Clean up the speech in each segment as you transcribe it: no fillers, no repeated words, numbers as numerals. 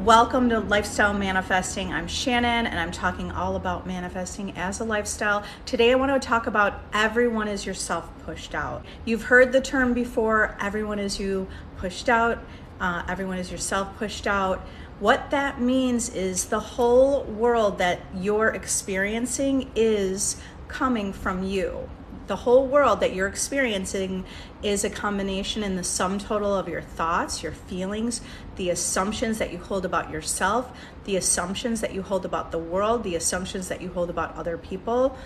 Welcome to Lifestyle Manifesting. I'm Shannon and I'm talking all about manifesting as a lifestyle. Today I want to talk about everyone is yourself pushed out. You've heard the term before, everyone is you pushed out, everyone is yourself pushed out. What that means is the whole world that you're experiencing is coming from you. The whole world that you're experiencing is a combination in the sum total of your thoughts, your feelings, the assumptions that you hold about yourself, the assumptions that you hold about the world, the assumptions that you hold about other people,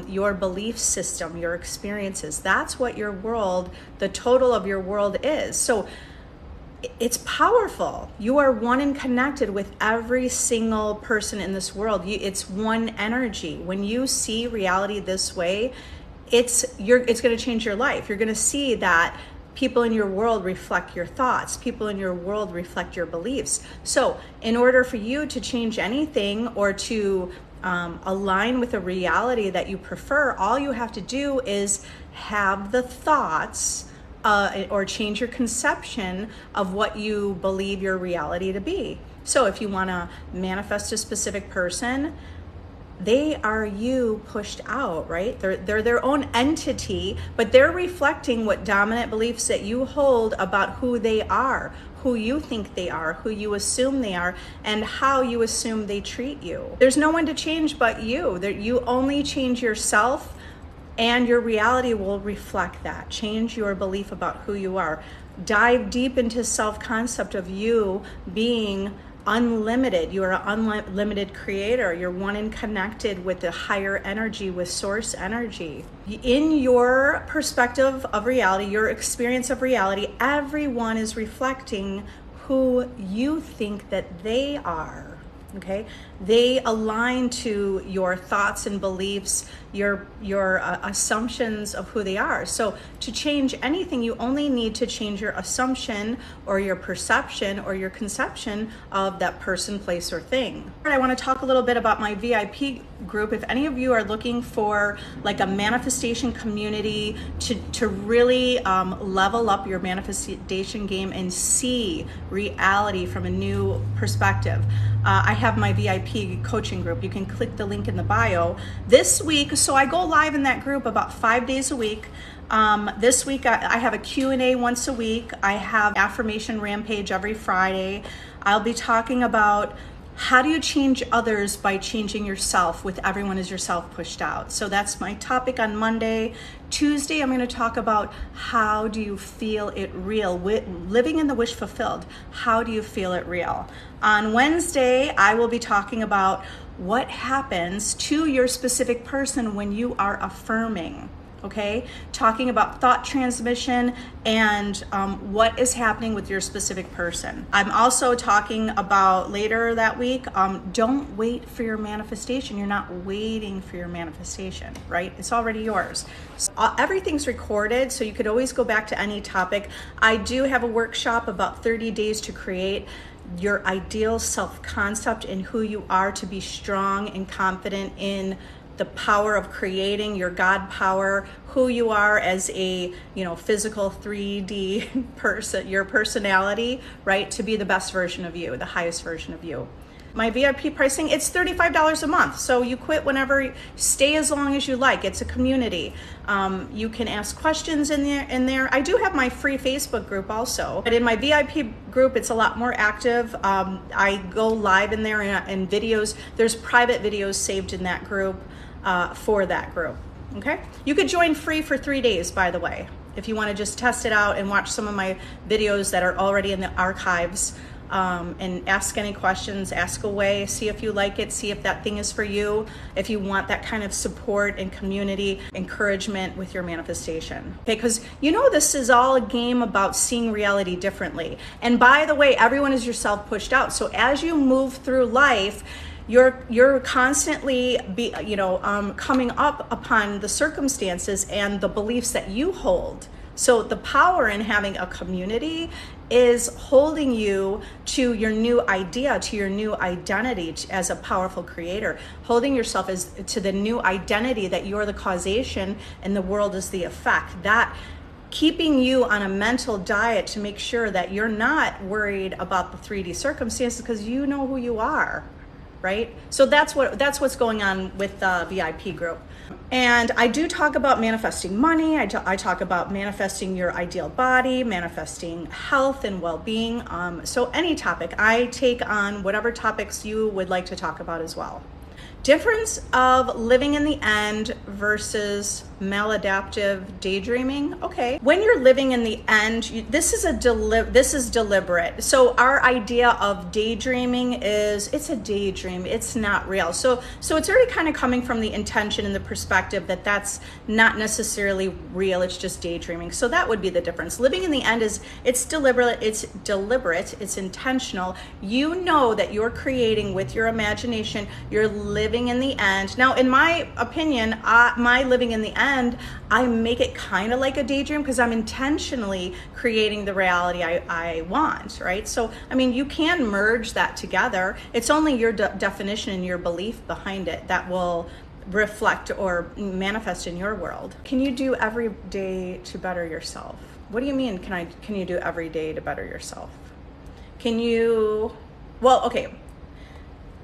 your belief system, your experiences. That's what your world, the total of your world is. So it's powerful. You are one and connected with every single person in this world. It's one energy. When you see reality this way, it's going to change your life. You're going to see that people in your world reflect your thoughts. People in your world reflect your beliefs. So in order for you to change anything or to align with a reality that you prefer, all you have to do is have the thoughts or change your conception of what you believe your reality to be. So if you want to manifest a specific person, they are you pushed out, right? They're their own entity, but they're reflecting what dominant beliefs that you hold about who they are, who you think they are, who you assume they are, and how you assume they treat you. There's no one to change but you. You only change yourself, and your reality will reflect that. Change your belief about who you are. Dive deep into self-concept of you being unlimited. You are an unlimited creator. You're one and connected with the higher energy, with source energy. In your perspective of reality, your experience of reality, everyone is reflecting who you think that they are. Okay, they align to your thoughts and beliefs, your assumptions of who they are. So to change anything, you only need to change your assumption or your perception or your conception of that person, place, or thing. I want to talk a little bit about my VIP group. If any of you are looking for like a manifestation community to really level up your manifestation game and see reality from a new perspective, I have my VIP coaching group. You can click the link in the bio. This week, so I go live in that group about 5 days a week. This week I have a Q&A once a week. I have affirmation rampage every Friday. I'll be talking about how do you change others by changing yourself with everyone is yourself pushed out. So that's my topic on Monday. Tuesday, I'm going to talk about how do you feel it real, living in the wish fulfilled. How do you feel it real? On Wednesday, I will be talking about what happens to your specific person when you are affirming. Okay, talking about thought transmission and what is happening with your specific person. I'm also talking about later that week, don't wait for your manifestation. You're not waiting for your manifestation, right? It's already yours. So, everything's recorded, so you could always go back to any topic. I do have a workshop about 30 days to create your ideal self-concept and who you are to be strong and confident in the power of creating your God power, who you are as a, physical 3D person, your personality, right? To be the best version of you, the highest version of you. My VIP pricing, it's $35 a month. So you quit whenever, stay as long as you like. It's a community. You can ask questions in there. I do have my free Facebook group also, but in my VIP group, it's a lot more active. I go live in there and videos. There's private videos saved in that group for that group. Okay. You could join free for 3 days, by the way, if you want to just test it out and watch some of my videos that are already in the archives. And ask any questions, ask away, see if you like it, see if that thing is for you, if you want that kind of support and community encouragement with your manifestation. Okay, because this is all a game about seeing reality differently. And by the way, everyone is yourself pushed out. So as you move through life, you're constantly coming up upon the circumstances and the beliefs that you hold. So the power in having a community is holding you to your new idea, to your new identity as a powerful creator, holding yourself to the new identity that you're the causation and the world is the effect. That keeping you on a mental diet to make sure that you're not worried about the 3D circumstances because you know who you are, right? So that's what's going on with the VIP group. And I do talk about manifesting money. I talk about manifesting your ideal body, manifesting health and well-being. So any topic, I take on whatever topics you would like to talk about as well. Difference of living in the end versus maladaptive daydreaming. Okay, when you're living in the end, this is deliberate. So our idea of daydreaming is it's a daydream. It's not real. So it's already kind of coming from the intention and the perspective that that's not necessarily real. It's just daydreaming. So that would be the difference. Living in the end is it's deliberate. It's intentional. You know that you're creating with your imagination. You're living in the end. Now, in my opinion, my living in the end, I make it kind of like a daydream because I'm intentionally creating the reality I want, right? So, I mean, you can merge that together. It's only your definition and your belief behind it that will reflect or manifest in your world. Can you do every day to better yourself? What do you mean, can you do every day to better yourself? Okay.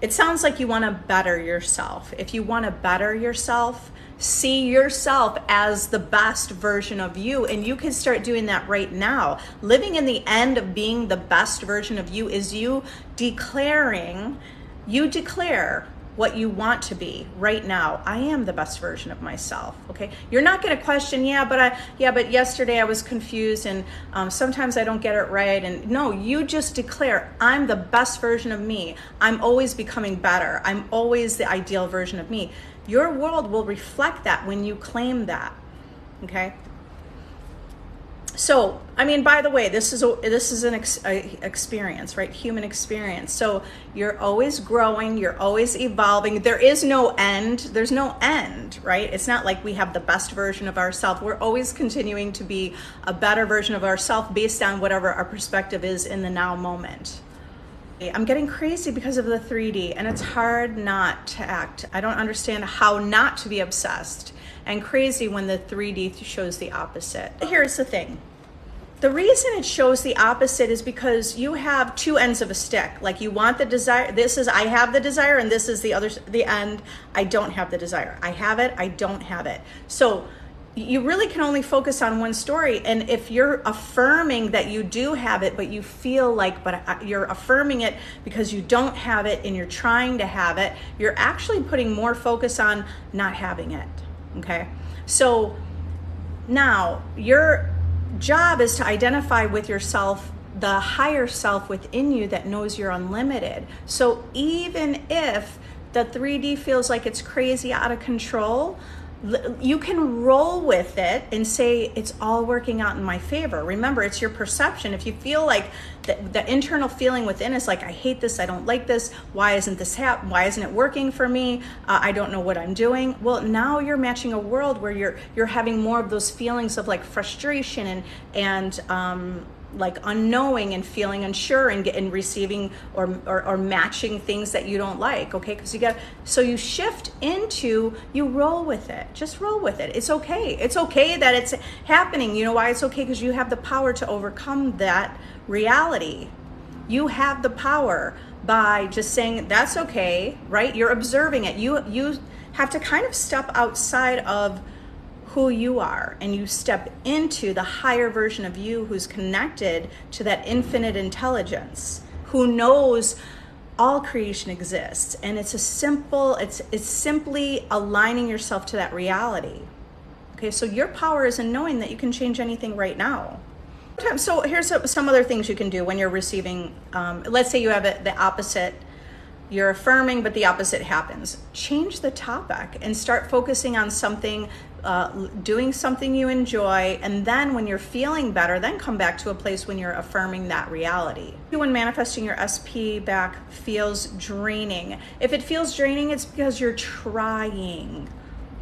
It sounds like you want to better yourself. If you want to better yourself, see yourself as the best version of you, and you can start doing that right now. Living in the end of being the best version of you is you declare what you want to be right now. I am the best version of myself. Okay, you're not going to question, but yesterday I was confused, and sometimes I don't get it right. And no, you just declare, I'm the best version of me. I'm always becoming better. I'm always the ideal version of me. Your world will reflect that when you claim that. Okay. So, I mean, by the way, this is an experience, right? Human experience. So you're always growing, you're always evolving. There is no end. There's no end, right? It's not like we have the best version of ourselves. We're always continuing to be a better version of ourselves based on whatever our perspective is in the now moment. I'm getting crazy because of the 3D, and it's hard not to act. I don't understand how not to be obsessed and crazy when the 3D shows the opposite. Here's the thing. The reason it shows the opposite is because you have two ends of a stick. Like, you want the desire. I have the desire, and this is the end. I don't have the desire. I have it. I don't have it. So you really can only focus on one story. And if you're affirming that you do have it, but you feel like, you're affirming it because you don't have it and you're trying to have it, you're actually putting more focus on not having it. Okay. So now your job is to identify with yourself, the higher self within you that knows you're unlimited. So even if the 3D feels like it's crazy out of control, you can roll with it and say, it's all working out in my favor. Remember, it's your perception. If you feel like the internal feeling within is like, I hate this, I don't like this, why isn't this happening? Why isn't it working for me? I don't know what I'm doing. Well, now you're matching a world where you're having more of those feelings of like frustration and like unknowing and feeling unsure and receiving or matching things that you don't like. Okay, because you shift into, you roll with it. Just roll with it. It's okay. It's okay that it's happening. You know why it's okay? Because you have the power to overcome that reality. You have the power by just saying that's okay, right? You're observing it. You have to kind of step outside of who you are, and you step into the higher version of you who's connected to that infinite intelligence, who knows all creation exists. And it's simply aligning yourself to that reality. Okay, so your power is in knowing that you can change anything right now. So here's some other things you can do when you're receiving, let's say you have the opposite. You're affirming, but the opposite happens. Change the topic and start focusing on something, doing something you enjoy. And then when you're feeling better, then come back to a place when you're affirming that reality. When manifesting your SP back feels draining. If it feels draining, it's because you're trying.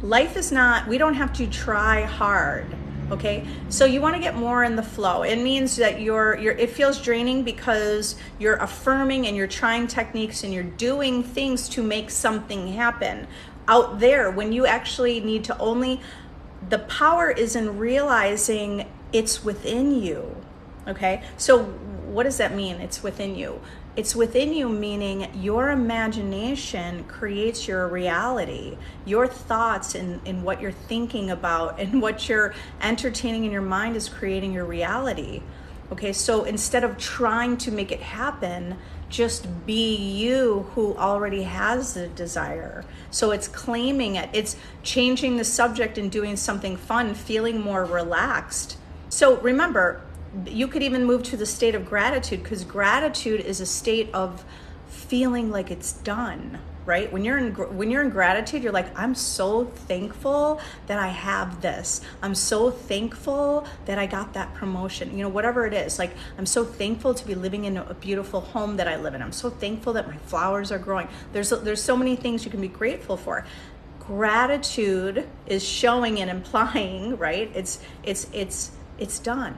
Life is not, we don't have to try hard. Okay, so you want to get more in the flow. It means that it feels draining because you're affirming and you're trying techniques and you're doing things to make something happen out there, when you actually need to the power is in realizing It's within you. Okay, so what does that mean? It's within you. It's within you, meaning your imagination creates your reality. Your thoughts and what you're thinking about and what you're entertaining in your mind is creating your reality. Okay, so instead of trying to make it happen, just be you who already has the desire. So it's claiming it. It's changing the subject and doing something fun, feeling more relaxed. So remember, you could even move to the state of gratitude, because gratitude is a state of feeling like it's done, right? When you're in gratitude, you're like, I'm so thankful that I have this. I'm so thankful that I got that promotion. Whatever it is, like, I'm so thankful to be living in a beautiful home that I live in. I'm so thankful that my flowers are growing. There's so many things you can be grateful for. Gratitude is showing and implying, right? It's done.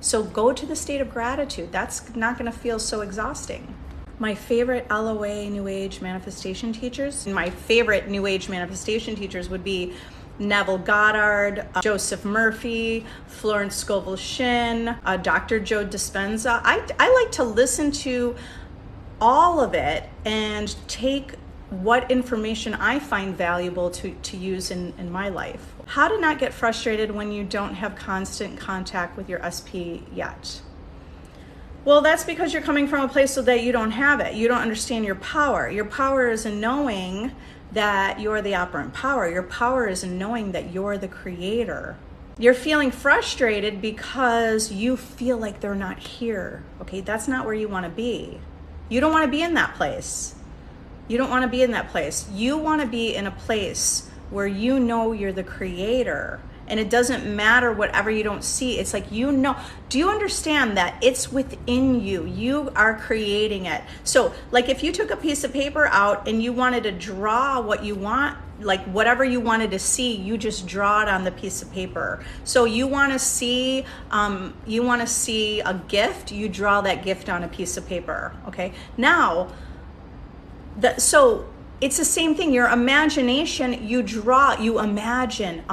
So go to the state of gratitude. That's not going to feel so exhausting. My favorite LOA New Age manifestation teachers, my favorite New Age manifestation teachers would be Neville Goddard, Joseph Murphy, Florence Scovel Shinn, Dr. Joe Dispenza. I like to listen to all of it and take what information I find valuable to use in my life. How to not get frustrated when you don't have constant contact with your SP yet. Well, that's because you're coming from a place so that you don't have it. You don't understand your power. Your power is in knowing that you're the operant power. Your power is in knowing that you're the creator. You're feeling frustrated because you feel like they're not here. Okay, that's not where you want to be. You don't want to be in that place. You don't want to be in that place. You want to be in a place where you know you're the creator, and it doesn't matter whatever you don't see. It's like, do you understand that it's within you? You are creating it. So like, if you took a piece of paper out and you wanted to draw what you want, like whatever you wanted to see, you just draw it on the piece of paper. So you want to see a gift, you draw that gift on a piece of paper. Okay, now so it's the same thing. Your imagination, you draw, you imagine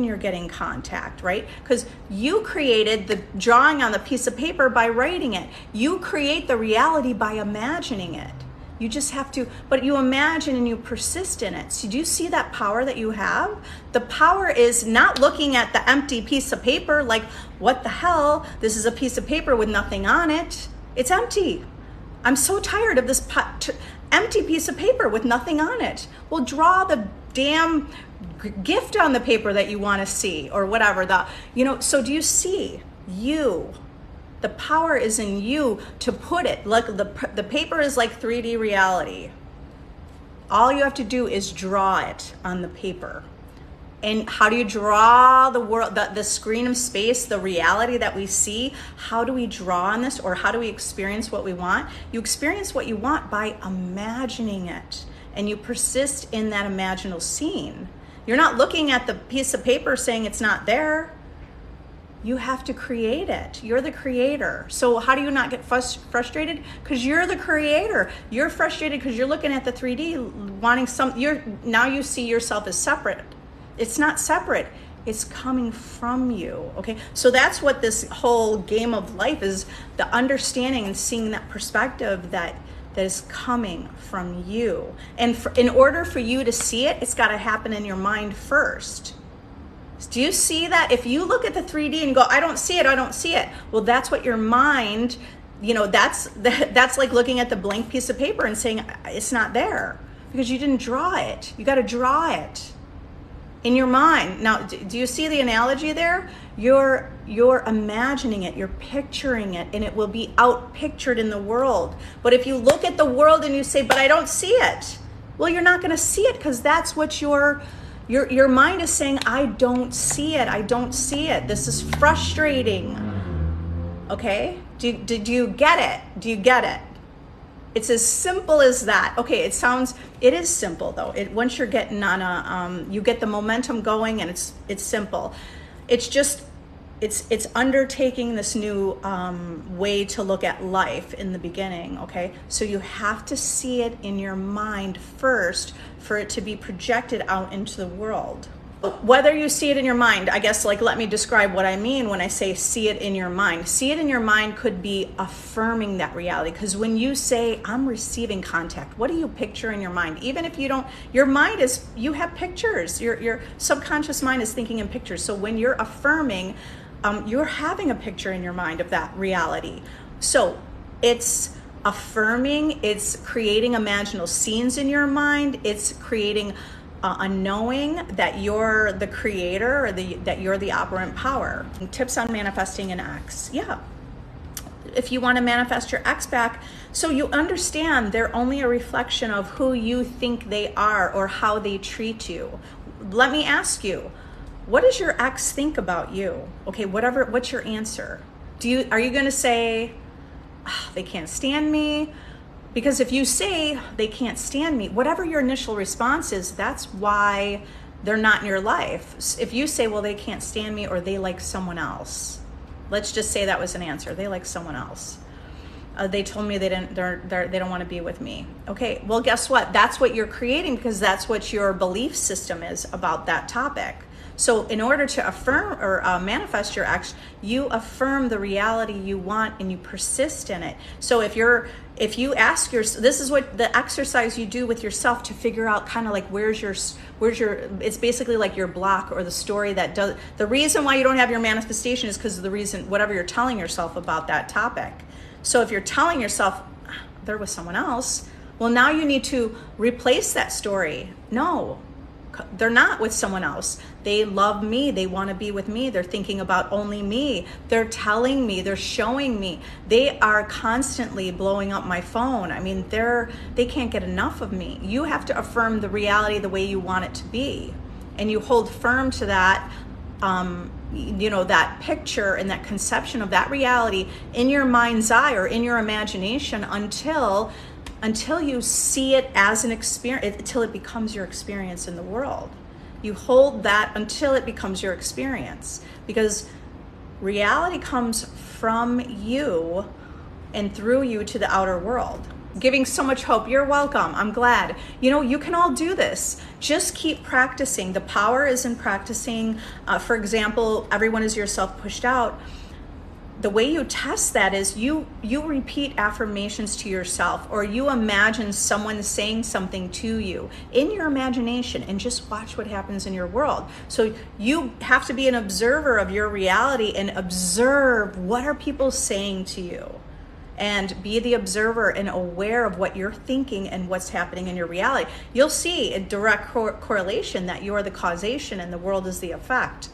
you're getting contact, right? Because you created the drawing on the piece of paper by writing it. You create the reality by imagining it. You just have to, but you imagine and you persist in it. So do you see that power that you have? The power is not looking at the empty piece of paper like, what the hell? This is a piece of paper with nothing on it. It's empty. I'm so tired of this empty piece of paper with nothing on it. Well, draw the damn gift on the paper that you want to see, or whatever. So do you see? The power is in you to put it. Like the paper is like 3D reality. All you have to do is draw it on the paper. And how do you draw the world, the screen of space, the reality that we see? How do we draw on this, or how do we experience what we want? You experience what you want by imagining it, and you persist in that imaginal scene. You're not looking at the piece of paper saying it's not there. You have to create it. You're the creator. So how do you not get frustrated? Because you're the creator. You're frustrated because you're looking at the 3D, wanting now you see yourself as separate. It's not separate. It's coming from you, okay? So that's what this whole game of life is, the understanding and seeing that perspective that is coming from you. And in order for you to see it, it's got to happen in your mind first. Do you see that? If you look at the 3D and go, I don't see it. Well, that's what your mind, that's like looking at the blank piece of paper and saying, it's not there, because you didn't draw it. You got to draw it in your mind. Now, do you see the analogy there? You're imagining it, you're picturing it, and it will be out pictured in the world. But if you look at the world and you say, but I don't see it, well, you're not going to see it, because that's what your mind is saying. I don't see it. This is frustrating. Okay? Did you get it? Do you get it? It's as simple as that. Okay, it is simple though. Once you're getting on you get the momentum going, and it's simple. It's undertaking this new way to look at life in the beginning, okay? So you have to see it in your mind first for it to be projected out into the world. Whether you see it in your mind, I guess, like, let me describe what I mean when I say see it in your mind. See it in your mind could be affirming that reality. Because when you say, I'm receiving contact, what do you picture in your mind? Even if you don't, your mind is, you have pictures. Your subconscious mind is thinking in pictures. So when you're affirming, you're having a picture in your mind of that reality. So it's affirming, it's creating imaginal scenes in your mind, it's creating a knowing that you're the creator, or that you're the operant power. Tips on manifesting an ex. Yeah. If you want to manifest your ex back, so you understand they're only a reflection of who you think they are or how they treat you. Let me ask you, what does your ex think about you? Okay, what's your answer? Are you going to say, oh, they can't stand me? Because if you say they can't stand me, whatever your initial response is, that's why they're not in your life. If you say, well, they can't stand me, or they like someone else, let's just say that was an answer. They like someone else. They told me they don't want to be with me. Okay, well, guess what? That's what you're creating, because that's what your belief system is about that topic. So in order to affirm or manifest your ex, you affirm the reality you want and you persist in it. So if you ask yourself, this is what the exercise you do with yourself to figure out kind of like where's your, it's basically like your block or the story that does, the reason why you don't have your manifestation is because of the reason, whatever you're telling yourself about that topic. So if you're telling yourself, they're with someone else, well, now you need to replace that story. No, they're not with someone else. They love me. They want to be with me. They're thinking about only me. They're telling me, they're showing me. They are constantly blowing up my phone. I mean, they can't get enough of me. You have to affirm the reality the way you want it to be. And you hold firm to that, that picture and that conception of that reality in your mind's eye or in your imagination until you see it as an experience, until it becomes your experience in the world. You hold that until it becomes your experience, because reality comes from you and through you to the outer world. Giving so much hope. You're welcome. I'm glad. You can all do this. Just keep practicing. The power is in practicing. For example, everyone is yourself pushed out. The way you test that is you repeat affirmations to yourself, or you imagine someone saying something to you in your imagination, and just watch what happens in your world. So you have to be an observer of your reality and observe what are people saying to you, and be the observer and aware of what you're thinking and what's happening in your reality. You'll see a direct correlation that you are the causation and the world is the effect.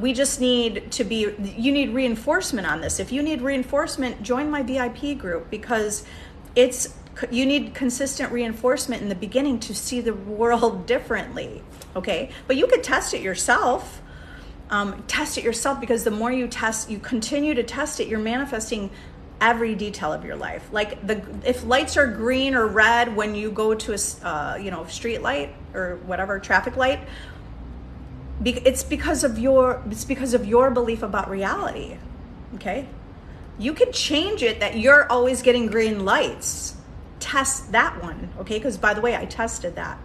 We just need you need reinforcement on this. If you need reinforcement, join my VIP group, because you need consistent reinforcement in the beginning to see the world differently, okay? But you could test it yourself. Because the more you continue to test it, you're manifesting every detail of your life. Like if lights are green or red when you go to a street light or whatever, traffic light, it's because of your belief about reality. Okay, you can change it that you're always getting green lights. Test that one, okay? Because by the way, I tested that.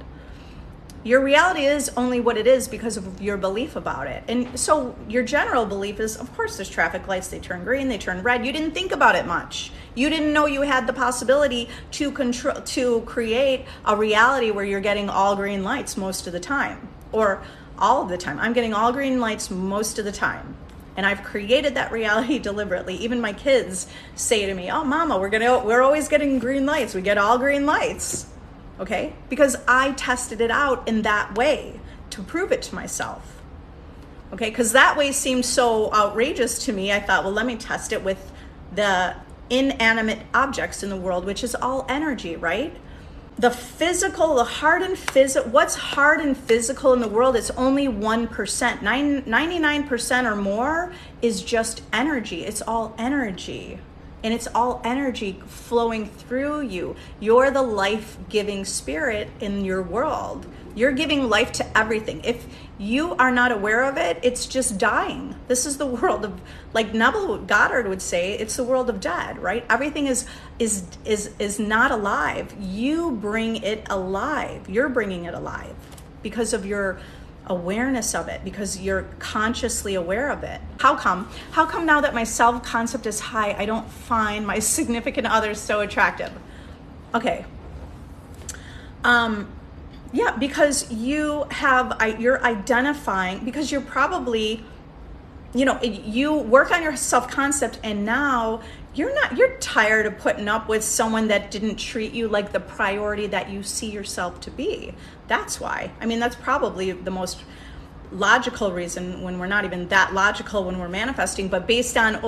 Your reality is only what it is because of your belief about it. And so your general belief is, of course, there's traffic lights, they turn green, they turn red. You didn't think about it much. You didn't know you had the possibility to create a reality where you're getting all green lights most of the time, or all of the time. I'm getting all green lights most of the time. And I've created that reality deliberately. Even my kids say to me, oh, Mama, we're always getting green lights. We get all green lights. Okay? Because I tested it out in that way to prove it to myself. Okay? Because that way seemed so outrageous to me. I thought, well, let me test it with the inanimate objects in the world, which is all energy, right? The physical, what's hard and physical in the world, it's only 1%. 99% or more is just energy. It's all energy. And it's all energy flowing through you. You're the life-giving spirit in your world. You're giving life to everything. If you are not aware of it, it's just dying. This is the world of, like Neville Goddard would say, it's the world of dead, right? Everything is not alive. You bring it alive. You're bringing it alive because of your awareness of it because you're consciously aware of it. How come now that my self-concept is high, I don't find my significant others so attractive? Okay. Yeah, because you're identifying, because you're probably, you work on your self-concept and now you're tired of putting up with someone that didn't treat you like the priority that you see yourself to be. That's why. I mean, that's probably the most logical reason, when we're not even that logical when we're manifesting, but based on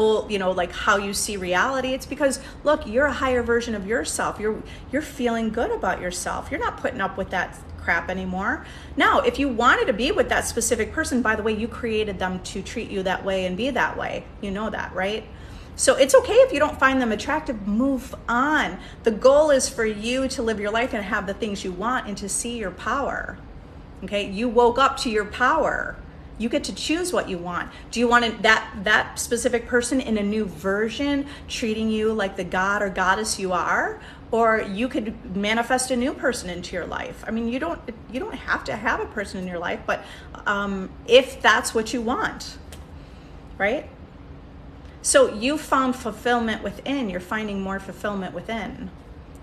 like how you see reality, it's because, look, you're a higher version of yourself. You're feeling good about yourself. You're not putting up with that crap anymore. Now, if you wanted to be with that specific person, by the way, you created them to treat you that way and be that way. You know that, right? So it's okay if you don't find them attractive, move on. The goal is for you to live your life and have the things you want and to see your power. Okay, you woke up to your power. You get to choose what you want. Do you want that specific person in a new version treating you like the god or goddess you are? Or you could manifest a new person into your life. I mean, you don't have to have a person in your life, but if that's what you want, right? So you found fulfillment within. You're finding more fulfillment within.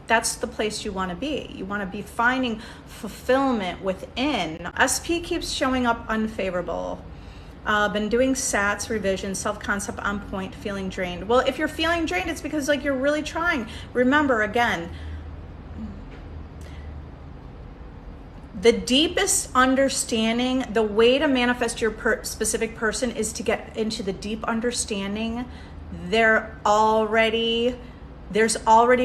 That's the place you want to be. You want to be finding fulfillment within. SP keeps showing up unfavorable. Been doing SATs, revision, self-concept on point, feeling drained. Well, if you're feeling drained, it's because like you're really trying. Remember, again, the deepest understanding, the way to manifest your specific person is to get into the deep understanding. There's already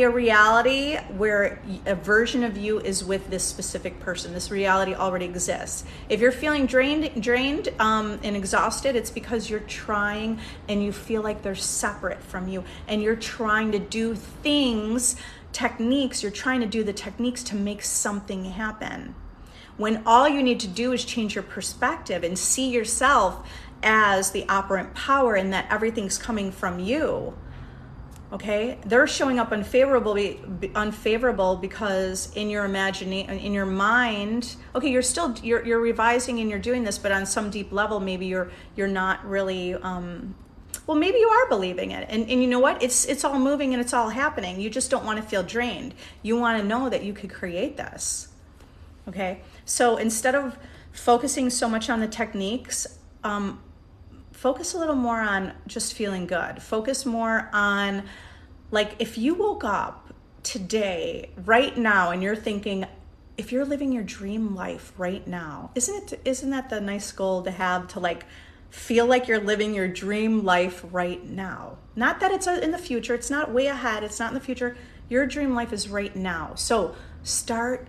a reality where a version of you is with this specific person. This reality already exists. If you're feeling drained and exhausted, it's because you're trying and you feel like they're separate from you, and you're trying to do techniques, you're trying to do the techniques to make something happen. When all you need to do is change your perspective and see yourself as the operant power and that everything's coming from you. Okay, they're showing up unfavorable because in your imagination, in your mind, okay, you're revising and you're doing this, but on some deep level, maybe you're not really, well, maybe you are believing it. And you know what? It's all moving and it's all happening. You just don't want to feel drained. You want to know that you could create this. Okay, so instead of focusing so much on the techniques, focus a little more on just feeling good. Focus more on, like, if you woke up today, right now, and you're thinking, if you're living your dream life right now, isn't that the nice goal to have, to like feel like you're living your dream life right now? Not that it's in the future. It's not way ahead. It's not in the future. Your dream life is right now. So start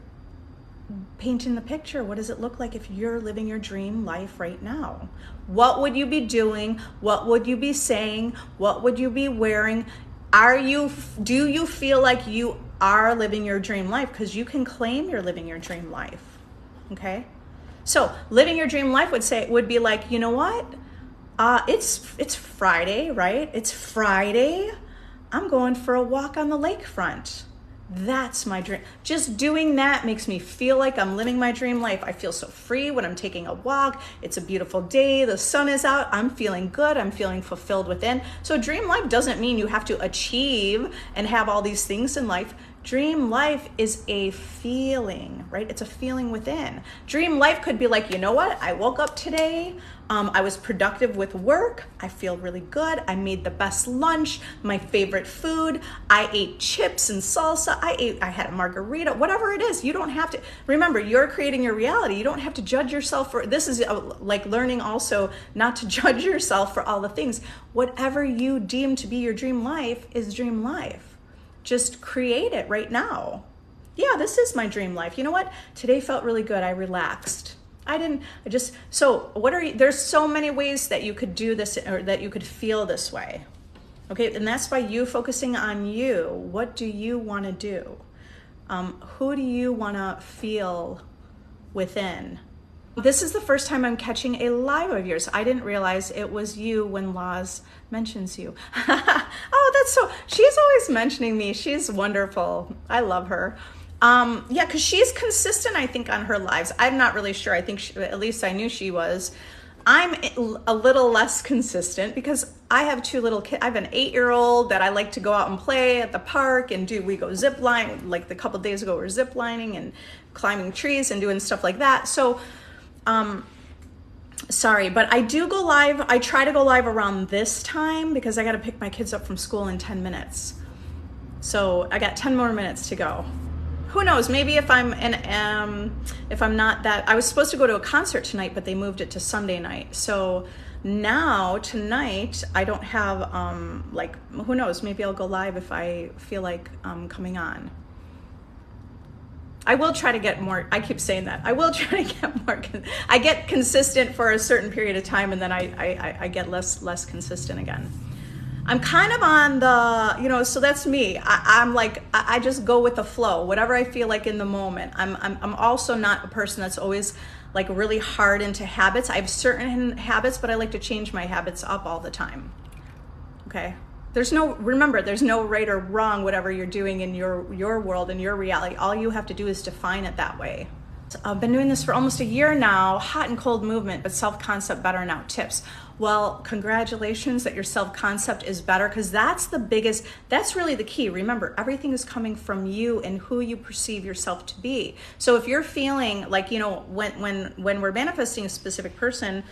painting the picture. What does it look like if you're living your dream life right now? What would you be doing? What would you be saying? What would you be wearing? Do you feel like you are living your dream life? Because you can claim you're living your dream life. Okay? So living your dream life would be like, you know what? It's Friday, right? It's Friday. I'm going for a walk on the lakefront. That's my dream. Just doing that makes me feel like I'm living my dream life. I feel so free when I'm taking a walk. It's a beautiful day. The sun is out. I'm feeling good. I'm feeling fulfilled within. So dream life doesn't mean you have to achieve and have all these things in life. Dream life is a feeling, right? It's a feeling within. Dream life could be like, you know what? I woke up today. I was productive with work. I feel really good. I made the best lunch, my favorite food. I ate chips and salsa. I had a margarita, whatever it is. You don't have to, remember, you're creating your reality. You don't have to judge yourself for, this is like learning also not to judge yourself for all the things. Whatever you deem to be your dream life is dream life. Just create it right now. Yeah, this is my dream life. You know what? Today felt really good. I relaxed. There's so many ways that you could do this, or that you could feel this way. Okay, and that's by you focusing on you. What do you want to do? Who do you want to feel within? This is the first time I'm catching a live of yours. I didn't realize it was you when Laws mentions you. Oh, she's always mentioning me. She's wonderful. I love her. Yeah, because she's consistent, I think, on her lives. I'm not really sure. I think at least I knew she was. I'm a little less consistent because I have two little kids. I have an 8-year-old that I like to go out and play at the park and we go zip line. Like a couple of days ago, we were zip lining and climbing trees and doing stuff like that. So, sorry, but I do go live. I try to go live around this time because I got to pick my kids up from school in 10 minutes. So I got 10 more minutes to go. Who knows? Maybe if I'm not that, I was supposed to go to a concert tonight, but they moved it to Sunday night. So now tonight I don't have who knows? Maybe I'll go live if I feel like coming on. I will try to get more. I keep saying that. I will try to get more. I get consistent for a certain period of time, and then I get less consistent again. I'm kind of on the, so that's me. I'm like, I just go with the flow, whatever I feel like in the moment. I'm also not a person that's always like really hard into habits. I have certain habits, but I like to change my habits up all the time. Okay. Remember, there's no right or wrong, whatever you're doing in your world and your reality. All you have to do is define it that way. I've been doing this for almost a year now, hot and cold movement, but self-concept better now tips. Well, congratulations that your self-concept is better, because that's really the key. Remember, everything is coming from you and who you perceive yourself to be. So if you're feeling like, when we're manifesting a specific person,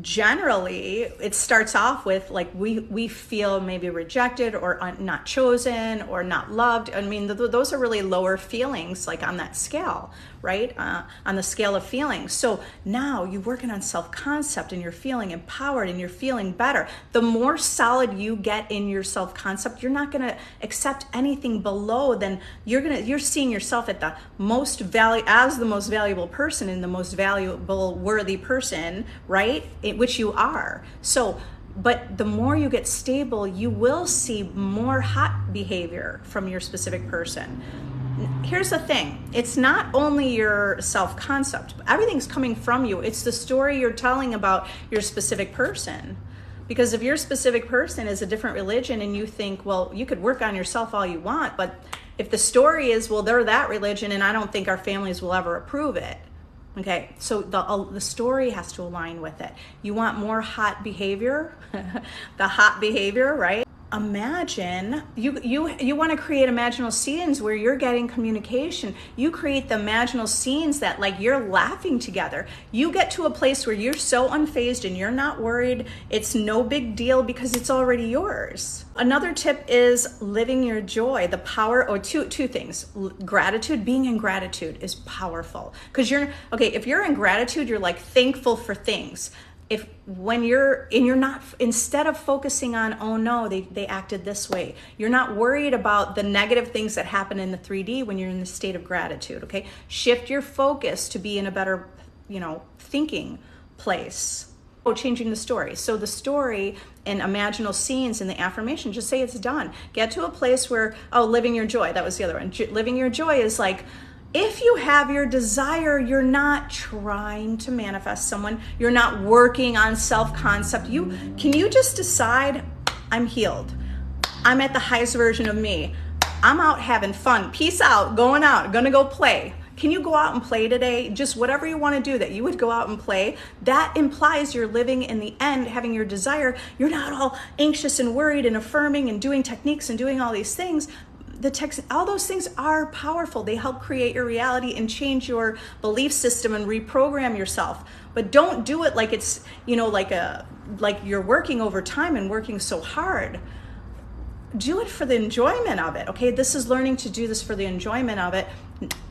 generally it starts off with like we feel maybe rejected or not chosen or not loved. I mean, those are really lower feelings, like on that scale, right? On the scale of feelings. So now you're working on self-concept and you're feeling empowered and you're feeling better. The more solid you get in your self-concept, you're not going to accept anything below. Then you're seeing yourself at the most as the most valuable person and the most valuable worthy person, right? Which you are. So, but the more you get stable, you will see more hot behavior from your specific person. Here's the thing. It's not only your self-concept. Everything's coming from you. It's the story you're telling about your specific person. Because if your specific person is a different religion and you think, well, you could work on yourself all you want, but if the story is, well, they're that religion and I don't think our families will ever approve it. Okay, so the story has to align with it. You want more hot behavior, the hot behavior, right? Imagine, you want to create imaginal scenes where you're getting communication. You create the imaginal scenes that like you're laughing together. You get to a place where you're so unfazed and you're not worried. It's no big deal because it's already yours. Another tip is living your joy. The power, or two things. Gratitude, being in gratitude is powerful. Because if you're in gratitude, you're like thankful for things. You're not, instead of focusing on, oh no, they acted this way, you're not worried about the negative things that happen in the 3D when you're in the state of gratitude. Okay, shift your focus to be in a better, thinking place. Changing the story. So the story and imaginal scenes and the affirmation, just say it's done. Get to a place where, living your joy. That was the other one. Living your joy is like, if you have your desire, you're not trying to manifest someone. You're not working on self-concept. Can you just decide, I'm healed. I'm at the highest version of me. I'm out having fun. Peace out, going out, gonna go play. Can you go out and play today? Just whatever you want to do, that you would go out and play. That implies you're living in the end, having your desire. You're not all anxious and worried and affirming and doing techniques and doing all these things. All those things are powerful. They help create your reality and change your belief system and reprogram yourself. But don't do it like it's, like you're working overtime and working so hard. Do it for the enjoyment of it. Okay, this is learning to do this for the enjoyment of it.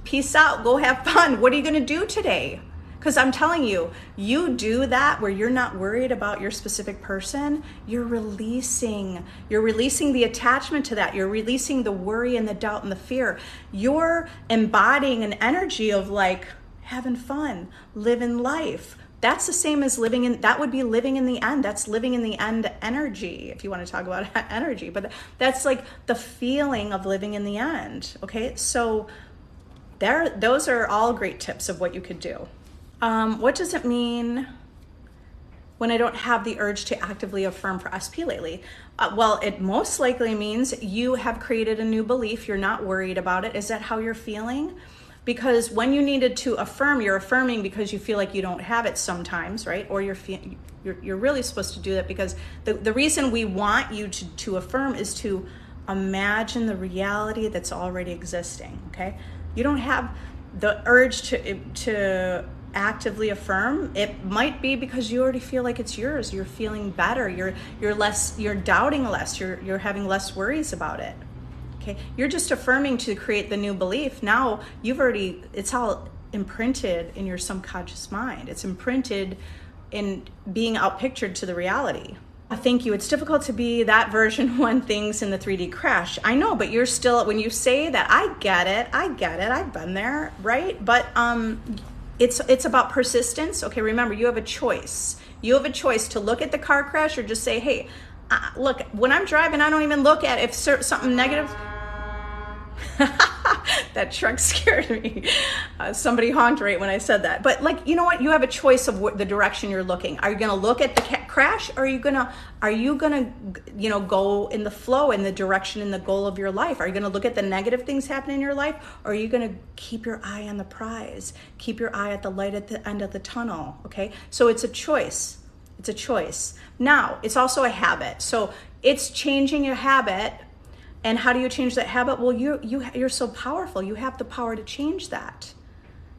Peace out, go have fun. What are you going to do today? Because I'm telling you, you do that where you're not worried about your specific person, you're releasing the attachment to that. You're releasing the worry and the doubt and the fear. You're embodying an energy of like having fun, living life. That's the same as that would be living in the end. That's living in the end energy, if you want to talk about energy. But that's like the feeling of living in the end. Okay, so those are all great tips of what you could do. What does it mean when I don't have the urge to actively affirm for SP lately? Well, it most likely means you have created a new belief. You're not worried about it. Is that how you're feeling? Because when you needed to affirm, you're affirming because you feel like you don't have it sometimes, right? Or you're really supposed to do that because the reason we want you to affirm is to imagine the reality that's already existing, okay? You don't have the urge to actively affirm. It might be because you already feel like it's yours. You're feeling better. You're doubting less. You're having less worries about it. Okay, you're just affirming to create the new belief. Now it's all imprinted in your subconscious mind. It's imprinted in being outpictured to the reality. Thank you. It's difficult to be that version when things in the 3D crash. I know, but you're still, when you say that, I get it. I've been there, right? But it's about persistence. Okay, remember, you have a choice. You have a choice to look at the car crash or just say, hey, look, when I'm driving, I don't even look at if something negative. That truck scared me. Somebody honked right when I said that. But like, you know what? You have a choice of the direction you're looking. Are you going to look at the crash, or are you gonna go in the flow, in the direction, in the goal of your life? Are you going to look at the negative things happening in your life, or are you going to keep your eye on the prize? Keep your eye at the light at the end of the tunnel. Okay, so it's a choice. It's a choice. Now, it's also a habit. So it's changing your habit. And how do you change that habit? Well, you're so powerful. You have the power to change that.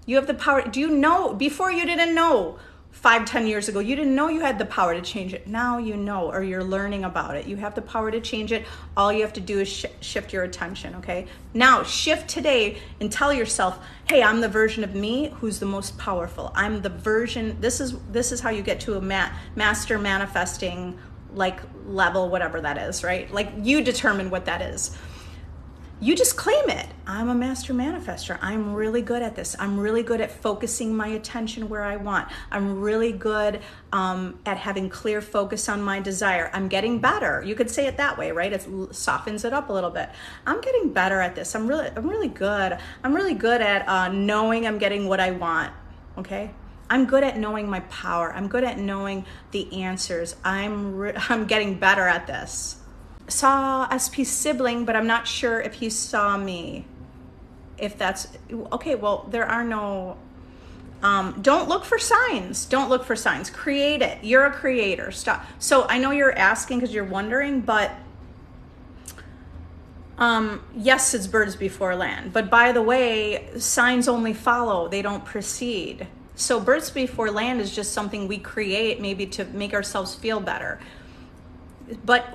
You have the power. Do you know, before you didn't know, 5-10 years ago, you didn't know you had the power to change it. Now you know, or you're learning about it. You have the power to change it. All you have to do is shift your attention, okay? Now, shift today and tell yourself, hey, I'm the version of me who's the most powerful. I'm the version, this is how you get to a master manifesting like level, whatever that is, right? Like, you determine what that is. You just claim it. I'm a master manifester. I'm really good at this. I'm really good at focusing my attention where I want. I'm really good at having clear focus on my desire. I'm getting better. You could say it that way, right? It softens it up a little bit. I'm getting better at this. I'm really good. I'm really good at knowing I'm getting what I want, okay? I'm good at knowing my power. I'm good at knowing the answers. I'm getting better at this. Saw SP's sibling, but I'm not sure if he saw me. If that's okay, well, there are no don't look for signs. Don't look for signs. Create it. You're a creator. Stop. So I know you're asking because you're wondering, but yes, it's birds before land. But by the way, signs only follow. They don't precede. So birds before land is just something we create maybe to make ourselves feel better. But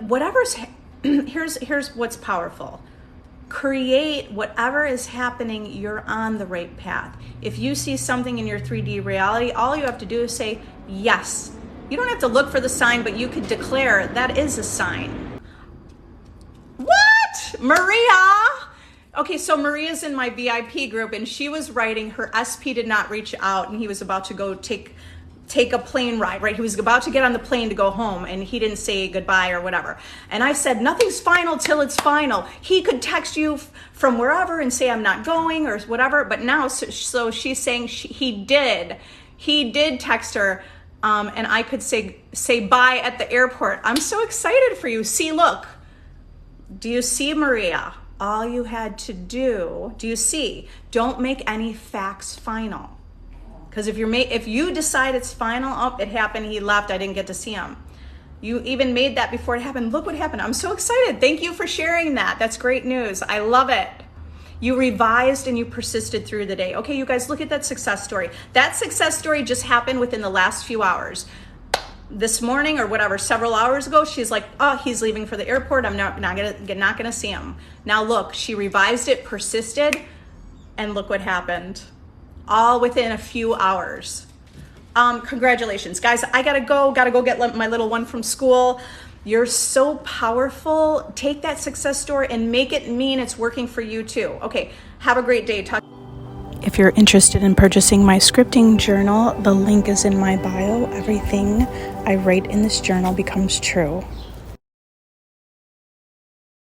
here's what's powerful. Create whatever is happening, you're on the right path. If you see something in your 3D reality, all you have to do is say yes. You don't have to look for the sign, but you could declare that is a sign. What? Maria? Okay, so Maria's in my VIP group, and she was writing her SP did not reach out, and he was about to go take a plane ride, right? He was about to get on the plane to go home, and he didn't say goodbye or whatever. And I said, nothing's final till it's final. He could text you from wherever and say, I'm not going or whatever. But now, so she's saying he did text her, and I could say bye at the airport. I'm so excited for you. See, look, do you see, Maria? All you had to do you see? Don't make any facts final. Because if you decide it's final, oh, it happened, he left, I didn't get to see him. You even made that before it happened. Look what happened. I'm so excited. Thank you for sharing that. That's great news. I love it. You revised and you persisted through the day. Okay, you guys, look at that success story. That success story just happened within the last few hours. This morning or whatever, several hours ago, she's like, oh, he's leaving for the airport. I'm not gonna see him. Now look, she revised it, persisted, and look what happened. All within a few hours. Congratulations, guys. I gotta go get my little one from school. You're so powerful. Take that success story and make it mean it's working for you too. Okay, have a great day. If you're interested in purchasing my scripting journal, the link is in my bio. Everything I write in this journal becomes true.